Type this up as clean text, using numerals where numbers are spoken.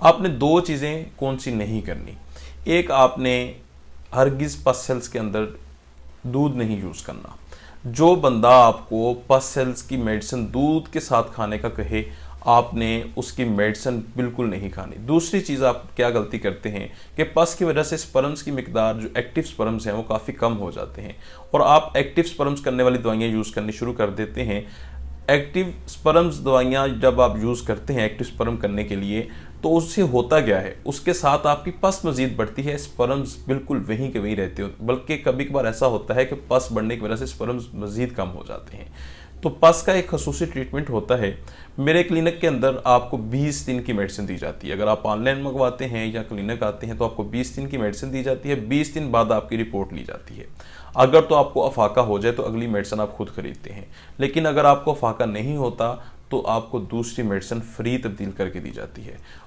आपने दो चीज़ें कौन सी नहीं करनी। एक, आपने हरगिज़ पस सेल्स के अंदर दूध नहीं यूज़ करना। जो बंदा आपको पस सेल्स की मेडिसिन दूध के साथ खाने का कहे, आपने उसकी मेडिसिन बिल्कुल नहीं खानी। दूसरी चीज़, आप क्या गलती करते हैं कि पस की वजह से स्पर्म्स की मिकदार, जो एक्टिव स्पर्म्स हैं, वो काफ़ी कम हो जाते हैं और आप एक्टिव स्पर्म्स करने वाली दवाइयाँ यूज़ करनी शुरू कर देते हैं। एक्टिव स्पर्म्स दवाइयाँ जब आप यूज़ करते हैं एक्टिव स्पर्म करने के लिए, तो उससे होता क्या है, उसके साथ आपकी पस मज़ीद बढ़ती है, स्पर्म्स बिल्कुल वहीं के वहीं रहते हो, बल्कि कभी कभार ऐसा होता है कि पस बढ़ने की वजह से स्पर्म्स मज़ीद कम हो जाते हैं। तो पस का एक खसूसी ट्रीटमेंट होता है। मेरे क्लिनिक के अंदर आपको 20 दिन की मेडिसिन दी जाती है। अगर आप ऑनलाइन मंगवाते हैं या क्लिनिक आते हैं तो आपको 20 दिन की मेडिसिन दी जाती है। 20 दिन बाद आपकी रिपोर्ट ली जाती है। अगर तो आपको अफाका हो जाए तो अगली मेडिसिन आप खुद खरीदते हैं, लेकिन अगर आपको अफाका नहीं होता तो आपको दूसरी मेडिसिन फ्री तब्दील करके दी जाती है।